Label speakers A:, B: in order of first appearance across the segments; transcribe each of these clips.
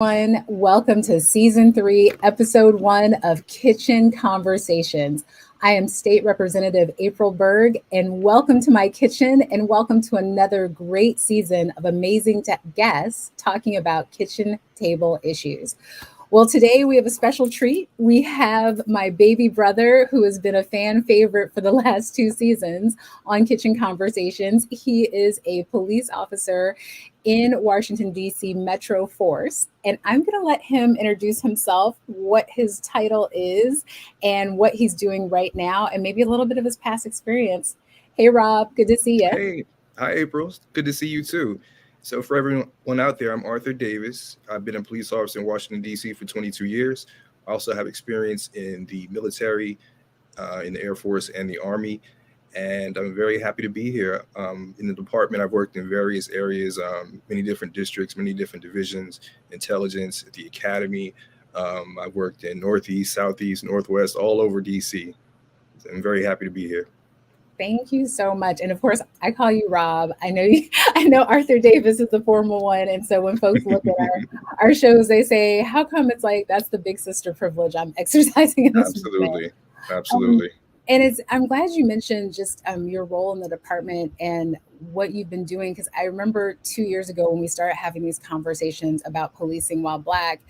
A: Welcome to season 3, episode 1 of Kitchen Conversations. I am State Representative April Berg, and welcome to my kitchen, and welcome to another great season of amazing guests talking about kitchen table issues. Well, today we have a special treat. We have my baby brother, who has been a fan favorite for the last 2 seasons on Kitchen Conversations. He is a police officer in Washington, D.C. Metro Force. And I'm going to let him introduce himself, what his title is, and what he's doing right now, and maybe a little bit of his past experience. Hey, Rob, good to see you.
B: Hey, hi, April. Good to see you too. So, for everyone out there, I'm Arthur Davis. I've been a police officer in Washington, D.C. for 22 years. I also have experience in the military, in the Air Force, and the Army. And I'm very happy to be here. In the department, I've worked in various areas, many different districts, many different divisions, intelligence, at the academy. I've worked in Northeast, Southeast, Northwest, all over D.C. I'm very happy to be here.
A: Thank you so much. And of course, I call you Rob. I know I know Arthur Davis is the formal one. And so when folks look at our shows, they say, how come it's like that's the big sister privilege I'm exercising in this
B: Absolutely.
A: movement?
B: Absolutely.
A: And I'm glad you mentioned just your role in the department and what you've been doing, because I remember 2 years ago when we started having these conversations about policing while Black,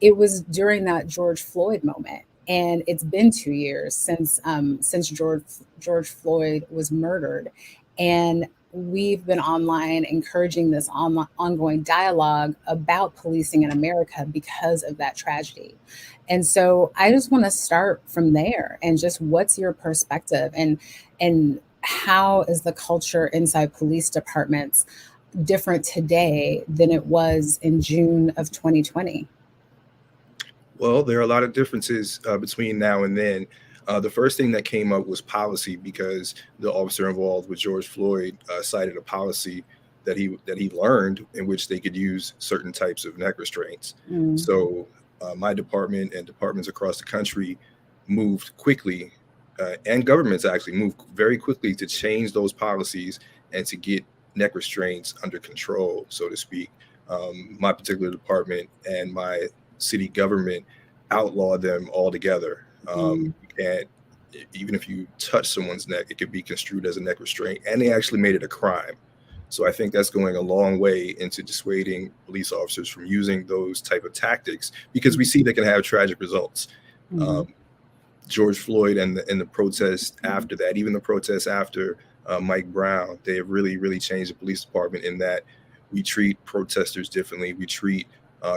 A: it was during that George Floyd moment. And it's been 2 years since George Floyd was murdered, and we've been online encouraging this ongoing dialogue about policing in America because of that tragedy. And so I just want to start from there, and just what's your perspective, and how is the culture inside police departments different today than it was in June of 2020?
B: Well, there are a lot of differences between now and then. The first thing that came up was policy because the officer involved with George Floyd cited a policy that he learned in which they could use certain types of neck restraints.
A: Mm.
B: So my department and departments across the country moved quickly, and governments actually moved very quickly to change those policies and to get neck restraints under control, so to speak. My particular department and my city government outlaw them altogether. And even if you touch someone's neck, it could be construed as a neck restraint, and they actually made it a crime. So I think that's going a long way into dissuading police officers from using those type of tactics because we see they can have tragic results. George Floyd and the protests after that, even the protests after Mike Brown, they have really, really changed the police department in that we treat protesters differently. We treat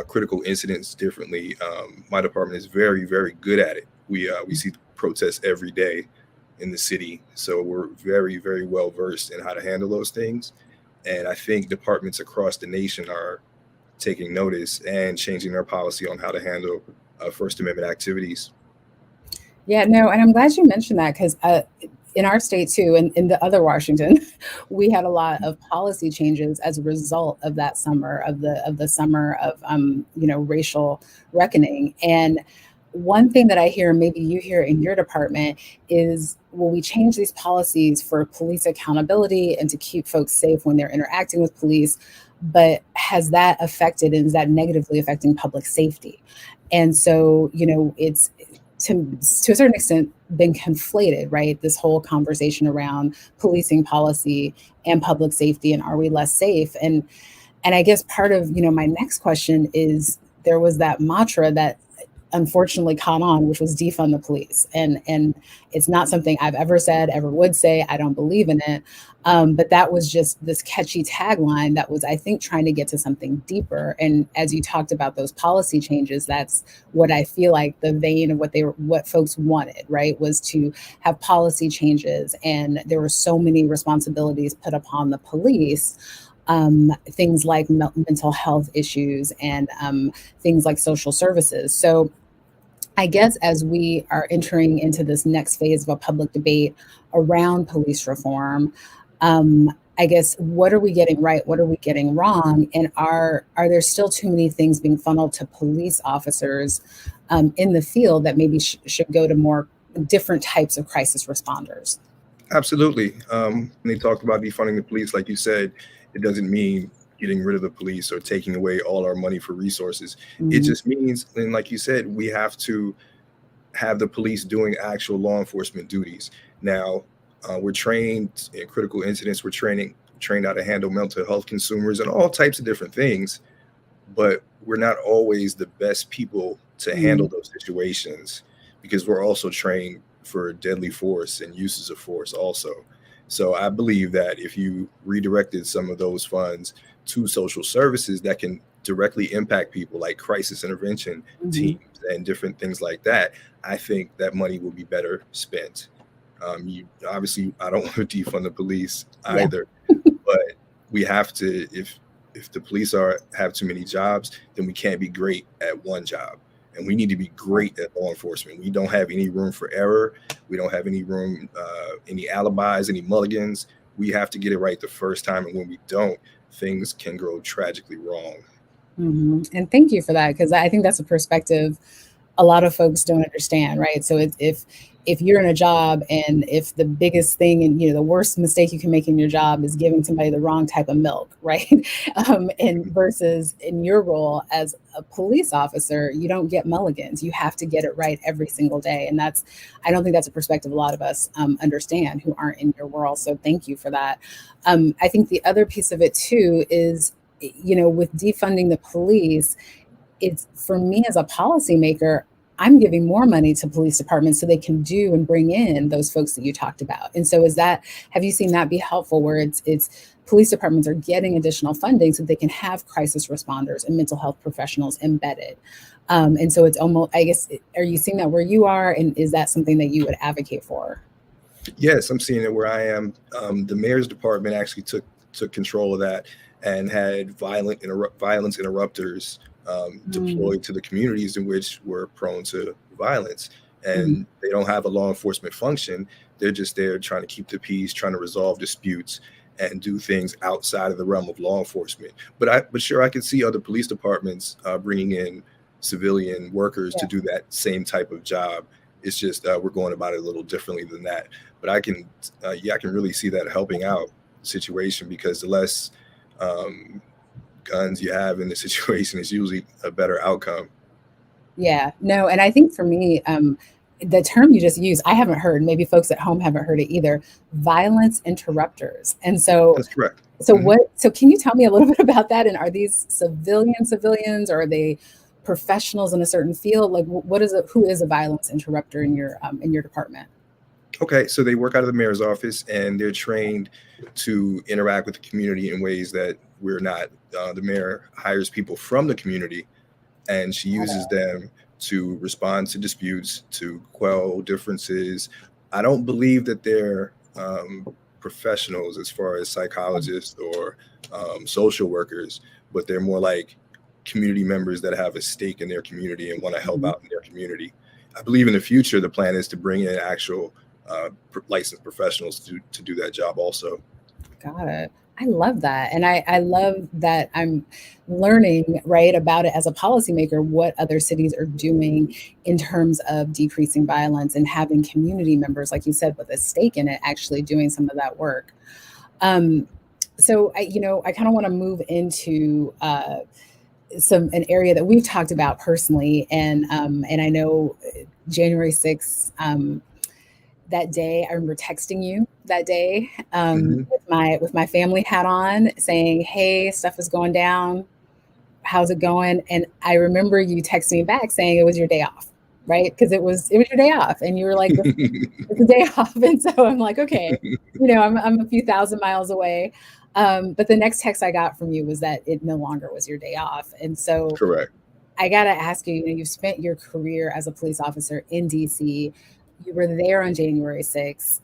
B: critical incidents differently. My department is very, very good at it. We see protests every day in the city, so we're very, very well versed in how to handle those things. And I think departments across the nation are taking notice and changing their policy on how to handle First Amendment activities.
A: Yeah, no, and I'm glad you mentioned that, because in our state too, and in the other Washington, we had a lot of policy changes as a result of that summer of the summer of racial reckoning. And one thing that I hear, maybe you hear in your department, is, well, we change these policies for police accountability and to keep folks safe when they're interacting with police, but has that affected, and is that negatively affecting public safety? And so, it's to a certain extent been conflated, right? This whole conversation around policing policy and public safety, and are we less safe? And I guess part of, my next question is, there was that mantra that unfortunately caught on, which was defund the police. And it's not something I've ever said, ever would say. I don't believe in it. But that was just this catchy tagline that was, I think, trying to get to something deeper. And as you talked about those policy changes, that's what I feel like the vein of what folks wanted, right? Was to have policy changes. And there were so many responsibilities put upon the police. Things like mental health issues and things like social services. So I guess as we are entering into this next phase of a public debate around police reform, I guess, what are we getting right? What are we getting wrong? And are there still too many things being funneled to police officers in the field that maybe should go to more different types of crisis responders?
B: Absolutely. When they talk about defunding the police, like you said, it doesn't mean getting rid of the police or taking away all our money for resources. It
A: Mhm.
B: just means, and like you said, we have to have the police doing actual law enforcement duties. Now, we're trained in critical incidents. We're trained how to handle mental health consumers and all types of different things, but we're not always the best people to handle
A: Mhm.
B: those situations because we're also trained for deadly force and uses of force also. So I believe that if you redirected some of those funds to social services that can directly impact people, like crisis intervention
A: Mhm.
B: teams and different things like that, I think that money will be better spent. You obviously, I don't want to defund the police
A: Yeah.
B: either, but we have to. If the police are have too many jobs, then we can't be great at one job, and we need to be great at law enforcement. We don't have any room for error. We don't have any room, any alibis, any mulligans. We have to get it right the first time, and when we don't, things can go tragically wrong.
A: And thank you for that, because I think that's a perspective a lot of folks don't understand, right? So if you're in a job and if the biggest thing and the worst mistake you can make in your job is giving somebody the wrong type of milk, right? And versus in your role as a police officer, you don't get mulligans. You have to get it right every single day, and I don't think that's a perspective a lot of us understand who aren't in your world. So thank you for that. I think the other piece of it too is, with defunding the police, it's for me as a policymaker, I'm giving more money to police departments so they can do and bring in those folks that you talked about. And so have you seen that be helpful where it's police departments are getting additional funding so they can have crisis responders and mental health professionals embedded? And so it's almost, I guess, are you seeing that where you are? And is that something that you would advocate for?
B: Yes, I'm seeing it where I am. The mayor's department actually took control of that and had violence interrupters
A: Mm-hmm.
B: deployed to the communities in which were prone to violence.
A: Mm-hmm.
B: And they don't have a law enforcement function. They're just there trying to keep the peace, trying to resolve disputes, and do things outside of the realm of law enforcement. But sure, I could see other police departments bringing in civilian workers to do that same type of job. It's just we're going about it a little differently than that. But yeah, I can really see that helping out the situation because the less um, guns you have in the situation is usually a better outcome.
A: Yeah, no, and I think for me, the term you just used, I haven't heard, maybe folks at home haven't heard it either, violence interrupters. And so
B: That's correct.
A: so
B: Hmm.
A: what so can you tell me a little bit about that? And are these civilians, or are they professionals in a certain field? Like what is who is a violence interrupter in your department?
B: Okay, so they work out of the mayor's office and they're trained to interact with the community in ways that we're not. The mayor hires people from the community and she
A: Got
B: uses
A: it.
B: them to respond to disputes, to quell differences. I don't believe that they're professionals as far as psychologists or social workers, but they're more like community members that have a stake in their community and want to help
A: Mhm.
B: out in their community. I believe in the future, the plan is to bring in actual licensed professionals to do that job also.
A: Got it. I love that. And I love that I'm learning, right, about it as a policymaker, what other cities are doing in terms of decreasing violence and having community members, like you said, with a stake in it, actually doing some of that work. Um, so I kind of want to move into an area that we've talked about personally, and I know January 6th, that day I remember texting you that day
B: Hmm.
A: with my family hat on, saying, "Hey, stuff is going down. How's it going?" And I remember you texting me back saying it was your day off, right? Because it was your day off, and you were like, "Listen, it's a day off." And so I'm like, "Okay, I'm a few thousand miles away." But the next text I got from you was that it no longer was your day off, and so
B: Correct.
A: I gotta ask you, you've spent your career as a police officer in DC. You were there on January 6th.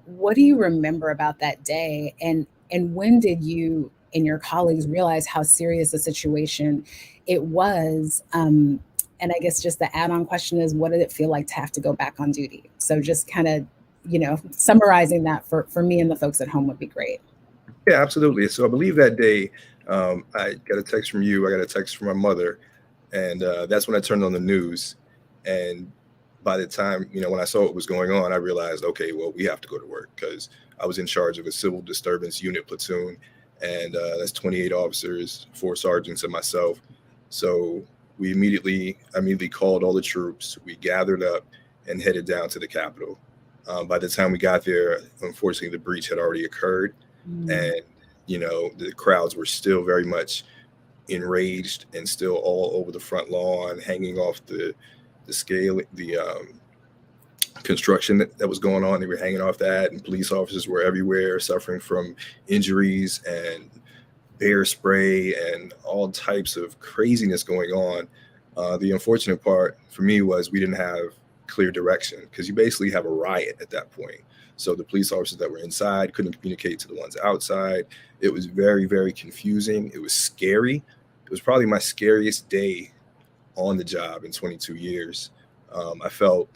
A: What do you remember about that day? And when did you and your colleagues realize how serious a situation it was? And I guess just the add-on question is, what did it feel like to have to go back on duty? So just kind of, summarizing that for me and the folks at home would be great.
B: Yeah, absolutely. So I believe that day, I got a text from you. I got a text from my mother, and that's when I turned on the news. And by the time when I saw what was going on, I realized, okay, well, we have to go to work because I was in charge of a civil disturbance unit platoon, and that's 28 officers, 4 sergeants, and myself. So I immediately called all the troops. We gathered up and headed down to the Capitol. By the time we got there, unfortunately, the breach had already occurred, and the crowds were still very much enraged and still all over the front lawn, hanging off the scale, the construction that was going on. They were hanging off that, and police officers were everywhere, suffering from injuries and bear spray and all types of craziness going on. The unfortunate part for me was we didn't have clear direction, because you basically have a riot at that point. So the police officers that were inside couldn't communicate to the ones outside. It was very, very confusing. It was scary. It was probably my scariest day on the job in 22 years. I felt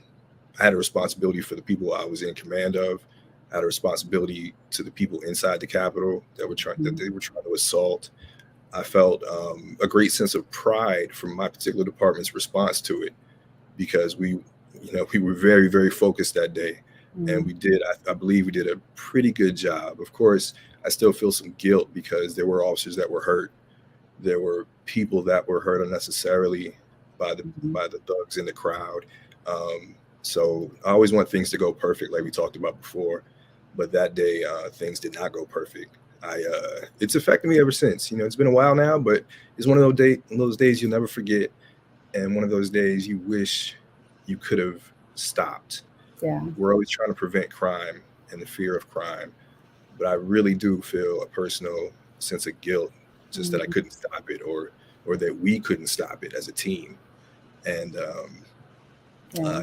B: I had a responsibility for the people I was in command of. I had a responsibility to the people inside the Capitol that they were trying to assault. I felt a great sense of pride from my particular department's response to it, because we were very, very focused that day, and we did. I believe we did a pretty good job. Of course, I still feel some guilt because there were officers that were hurt. There were people that were hurt unnecessarily by the thugs in the crowd. So I always want things to go perfect, like we talked about before, but that day things did not go perfect. It's affected me ever since. It's been a while now, but it's one of those days you'll never forget, and one of those days you wish you could have stopped.
A: Yeah.
B: We're always trying to prevent crime and the fear of crime, but I really do feel a personal sense of guilt, just that I couldn't stop it, or that we couldn't stop it as a team. And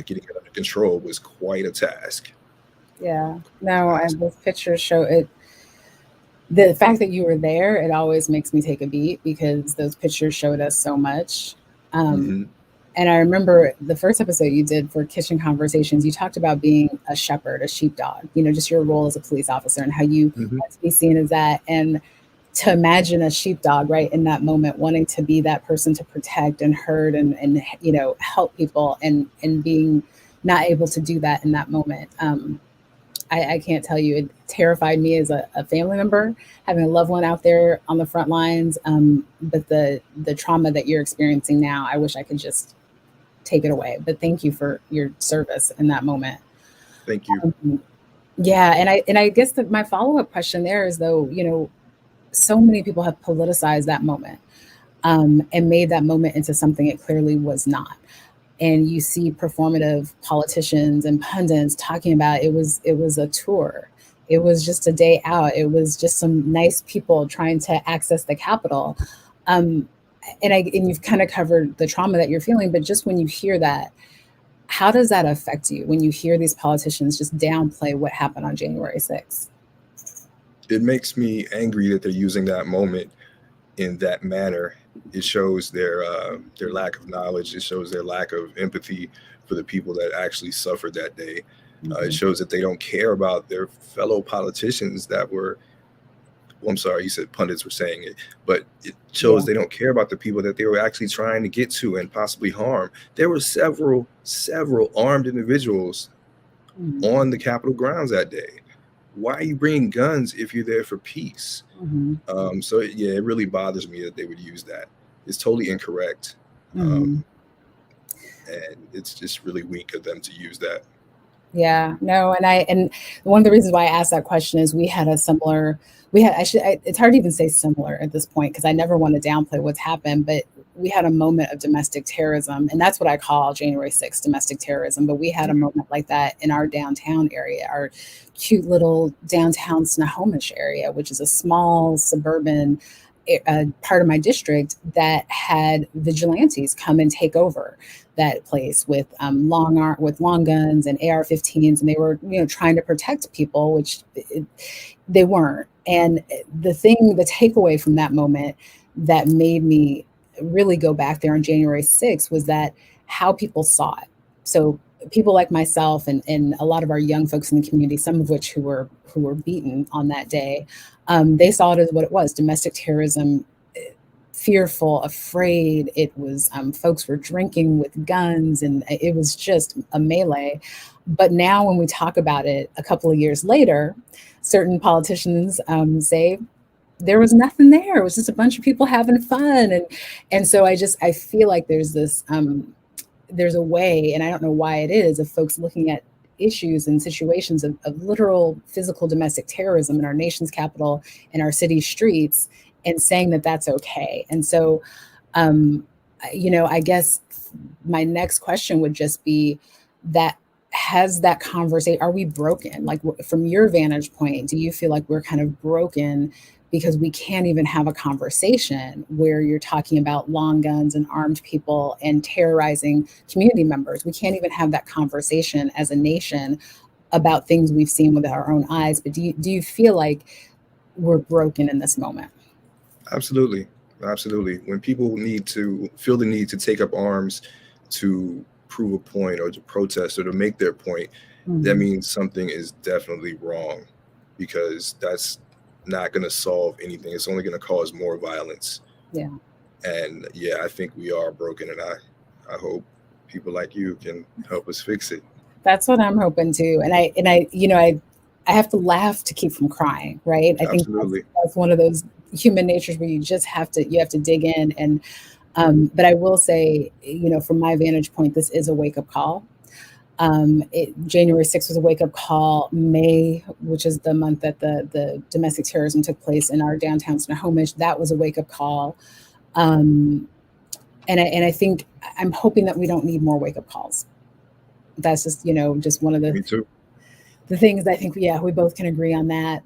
B: getting it under control was quite a task.
A: Yeah. No, and those pictures show it. The fact that you were there, it always makes me take a beat, because those pictures showed us so much. And I remember the first episode you did for Kitchen Conversations, you talked about being a shepherd, a sheepdog, just your role as a police officer and how you had to be seen as that. And to imagine a sheepdog, right, in that moment, wanting to be that person to protect and herd and help people, and being not able to do that in that moment. I can't tell you, it terrified me as a family member, having a loved one out there on the front lines. But the trauma that you're experiencing now, I wish I could just take it away. But thank you for your service in that moment.
B: Thank you.
A: Yeah. And I guess that my follow-up question there is, though, so many people have politicized that moment, and made that moment into something it clearly was not. And you see performative politicians and pundits talking about it was a tour. It was just a day out. It was just some nice people trying to access the Capitol. And you've kind of covered the trauma that you're feeling, but just when you hear that, how does that affect you when you hear these politicians just downplay what happened on January 6th?
B: It makes me angry that they're using that moment in that manner. It shows their lack of knowledge. It shows their lack of empathy for the people that actually suffered that day. It shows that they don't care about their fellow politicians that were, well, I'm sorry, you said pundits were saying it, but it shows they don't care about the people that they were actually trying to get to and possibly harm. There were several armed individuals on the Capitol grounds that day. Why are you bringing guns if you're there for peace? So it really bothers me that they would use that. It's totally incorrect. And it's just really weak of them to use that.
A: Yeah, no. And one of the reasons why I asked that question is it's hard to even say similar at this point, because I never want to downplay what's happened, but we had a moment of domestic terrorism, and that's what I call January 6th, domestic terrorism. But we had a moment like that in our downtown area, our cute little downtown Snohomish area, which is a small suburban part of my district that had vigilantes come and take over that place with long guns and AR-15s, and they were trying to protect people, which they weren't. And the takeaway from that moment that made me really go back there on January 6th was that how people saw it. So people like myself and a lot of our young folks in the community, some of which who were beaten on that day, they saw it as what it was: domestic terrorism. Fearful, afraid. It was folks were drinking with guns, and it was just a melee. But now when we talk about it a couple of years later, certain politicians say there was nothing there. It was just a bunch of people having fun. And so I feel like there's a way, and I don't know why it is, of folks looking at issues and situations of literal physical domestic terrorism in our nation's capital, in our city streets, and saying that that's okay. And so, um, I guess my next question would just be that, has that conversation, are we broken? Like, from your vantage point, do you feel like we're kind of broken because we can't even have a conversation where you're talking about long guns and armed people and terrorizing community members? We can't even have that conversation as a nation about things we've seen with our own eyes. But do you feel like we're broken in this moment?
B: Absolutely. Absolutely. When people need to feel the need to take up arms to prove a point or to protest or to make their point, that
A: Mhm.
B: means something is definitely wrong, because that's not going to solve anything. It's only going to cause more violence.
A: Yeah.
B: And yeah, I think we are broken, and I hope people like you can help us fix it.
A: That's what I'm hoping too. I have to laugh to keep from crying, right? I think
B: Absolutely.
A: that's one of those human natures where you have to dig in. And but I will say, from my vantage point, this is a wake up call. January 6th was a wake up call. May, which is the month that the domestic terrorism took place in our downtown Snohomish, that was a wake up call. Um, and I think I'm hoping that we don't need more wake up calls. That's just one of
B: Me too.
A: the things I think, yeah, we both can agree on that.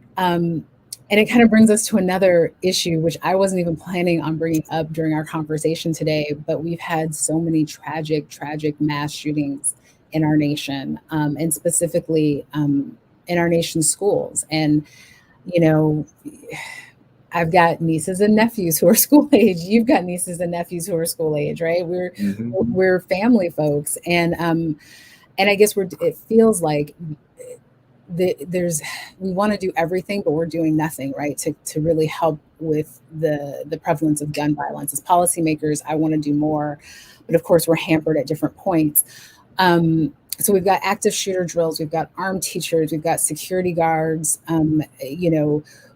A: And it kind of brings us to another issue, which I wasn't even planning on bringing up during our conversation today, but we've had so many tragic mass shootings in our nation, and specifically in our nation's schools. And, you know, I've got nieces and nephews who are school age. You've got nieces and nephews who are school age, right? We're
B: Hmm.
A: we're family folks, and I guess it feels like there's we want to do everything, but we're doing nothing, right, to really help with the prevalence of gun violence. As policymakers, I want to do more, but of course we're hampered at different points. So we've got active shooter drills, we've got armed teachers, we've got security guards,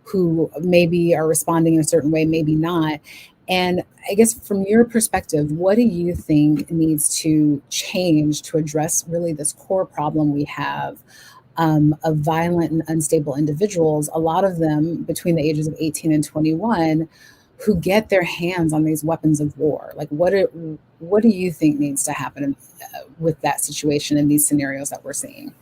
A: who maybe are responding in a certain way, maybe not. And I guess from your perspective, what do you think needs to change to address really this core problem we have, of violent and unstable individuals, a lot of them between the ages of 18 and 21, who get their hands on these weapons of war? Like, what do you think needs to happen with that situation in these scenarios that we're seeing?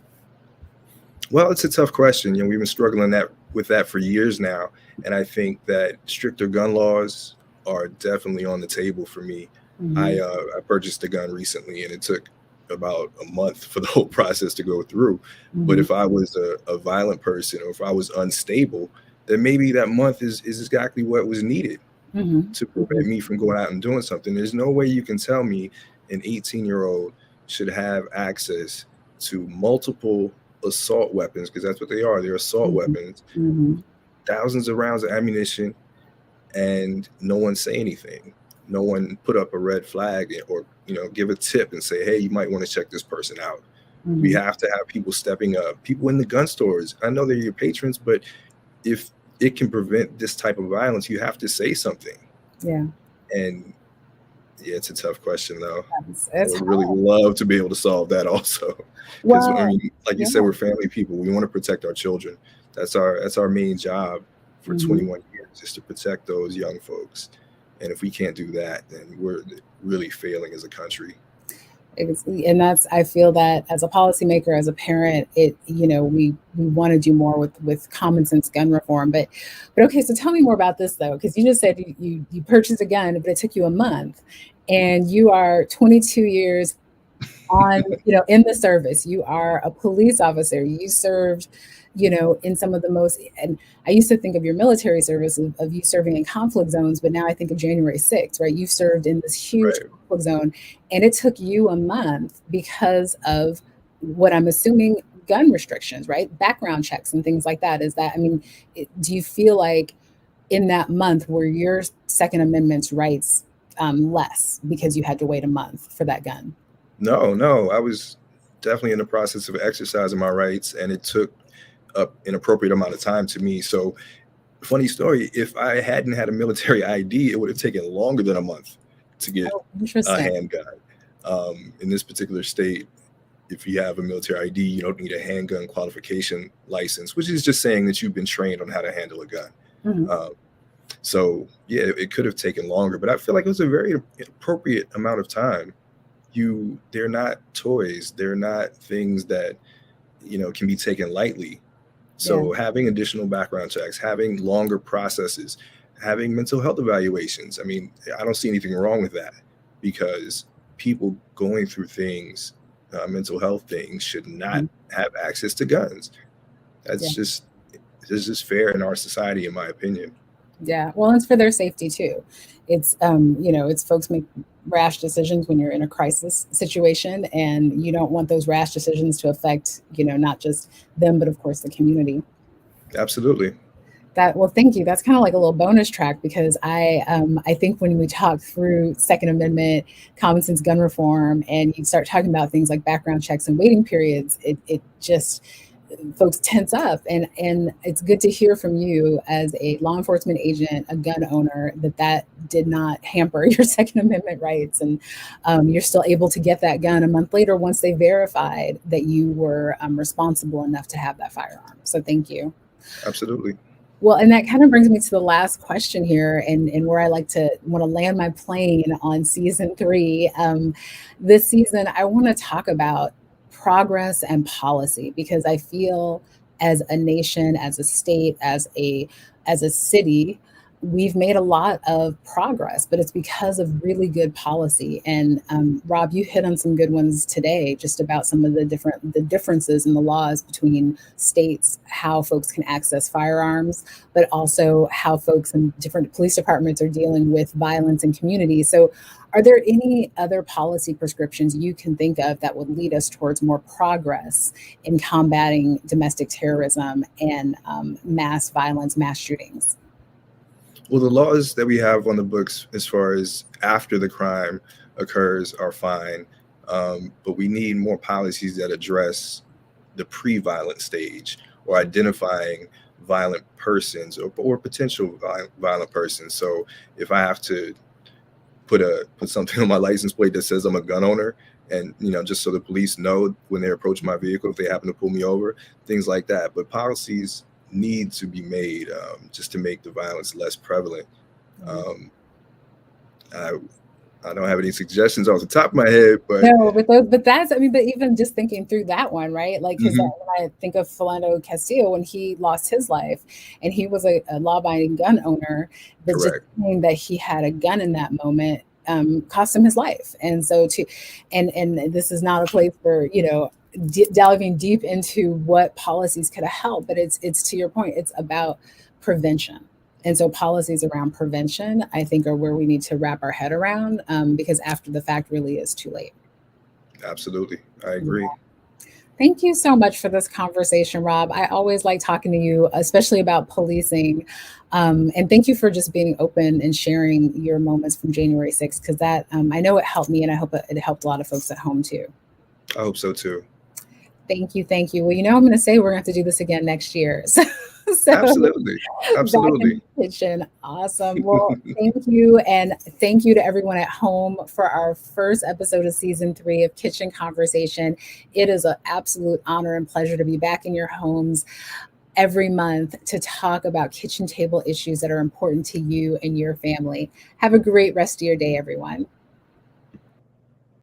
B: Well, it's a tough question. We've been struggling with that for years now, and I think that stricter gun laws are definitely on the table for me.
A: Hmm.
B: I purchased a gun recently, and it took about a month for the whole process to go through. But
A: Hmm.
B: if I was a violent person, or if I was unstable, then maybe that month is exactly what was needed
A: Hmm.
B: to
A: Hmm.
B: prevent me from going out and doing something. There's no way you can tell me an 18-year-old should have access to multiple assault weapons, because that's what they are. They're assault
A: Hmm.
B: weapons,
A: Hmm.
B: thousands of rounds of ammunition, and no one say anything. No one put up a red flag, or give a tip and say, hey, you might want to check this person out. We
A: Hmm.
B: have to have people stepping up, people in the gun stores. I know they're your patrons, but if it can prevent this type of violence, you have to say something.
A: Yeah,
B: And yeah, it's a tough question though. I
A: it's
B: would really
A: hard.
B: love to be able to solve that also. Because I
A: Well,
B: mean, like you
A: yeah.
B: said, we're family people. We want to protect our children. That's our main job for
A: Hmm.
B: 21 years, is to protect those young folks. And if we can't do that, then we're really failing as a country.
A: And that's, I feel that as a policymaker, as a parent, we want to do more with common sense gun reform. But okay, so tell me more about this though, because you just said you purchased a gun, but it took you a month, and you are 22 years on, in the service. You are a police officer. You served, in some of the most, and I used to think of your military service of you serving in conflict zones, but now I think of January 6th, right? You served in this huge
B: Right.
A: conflict zone, and it took you a month because of what I'm assuming gun restrictions, right? Background checks and things like that. Is that, I mean, do you feel like in that month were your Second Amendment rights less because you had to wait a month for that gun?
B: No, no, I was definitely in the process of exercising my rights, and it took up an appropriate amount of time to me. So Funny story, if I hadn't had a military ID, it would have taken longer than a month to get
A: Oh,
B: a
A: interesting.
B: handgun. In this particular state, if you have a military ID, you don't need a handgun qualification license, which is just saying that you've been trained on how to handle a gun.
A: Mhm.
B: Um, so yeah, it could have taken longer, but I feel like it was a very appropriate amount of time. They're not toys. They're not things that, can be taken lightly.
A: Yeah.
B: So having additional background checks, having longer processes, having mental health evaluations. I mean, I don't see anything wrong with that, because people going through things, mental health things, should not
A: Mhm.
B: have access to guns.
A: Yeah.
B: It's just fair in our society, in my opinion.
A: Yeah. Well, it's for their safety too. It's it's folks make rash decisions when you're in a crisis situation, and you don't want those rash decisions to affect, not just them, but of course the community.
B: Absolutely.
A: Well, thank you. That's kind of like a little bonus track, because I think when we talk through Second Amendment, common sense gun reform, and you start talking about things like background checks and waiting periods, it just folks tense up, and it's good to hear from you as a law enforcement agent, a gun owner, that did not hamper your Second Amendment rights, and you're still able to get that gun a month later once they verified that you were responsible enough to have that firearm. So thank you.
B: Absolutely.
A: Well, and that kind of brings me to the last question here, and where I want to land my plane on season three. This season, I want to talk about progress and policy, because I feel as a nation, as a state, as a city, we've made a lot of progress, but it's because of really good policy. And Rob, you hit on some good ones today, just about some of the differences in the laws between states, how folks can access firearms, but also how folks in different police departments are dealing with violence in communities. So, are there any other policy prescriptions you can think of that would lead us towards more progress in combating domestic terrorism and mass violence, mass shootings?
B: Well, the laws that we have on the books, as far as after the crime occurs, are fine. But we need more policies that address the pre-violent stage, or identifying violent persons, or potential violent persons. So if I have to put something on my license plate that says I'm a gun owner, and just so the police know when they approach my vehicle, if they happen to pull me over, things like that. But policies need to be made, just to make the violence less prevalent. um, I, I don't have any suggestions off the top of my head, but
A: No, but that's, I mean, but even just thinking through that one, right? Like, because
B: mhm,
A: when I think of Philando Castillo, when he lost his life, and he was a law-abiding gun owner, but just
B: correct.
A: saying that he had a gun in that moment cost him his life. And so and this is not a place for, delving deep into what policies could have helped, but it's to your point, it's about prevention. And so policies around prevention, I think, are where we need to wrap our head around, because after the fact really is too late.
B: Absolutely, I
A: Yeah.
B: agree.
A: Thank you so much for this conversation, Rob. I always like talking to you, especially about policing. And thank you for just being open and sharing your moments from January 6th, because that, I know it helped me, and I hope it helped a lot of folks at home too.
B: I hope so too.
A: Thank you. Thank you. Well, I'm going to say we're going to have to do this again next year. So
B: Absolutely.
A: back in
B: Absolutely.
A: the kitchen. Awesome. Well, thank you. And thank you to everyone at home for our first episode of season three of Kitchen Conversation. It is an absolute honor and pleasure to be back in your homes every month to talk about kitchen table issues that are important to you and your family. Have a great rest of your day, everyone.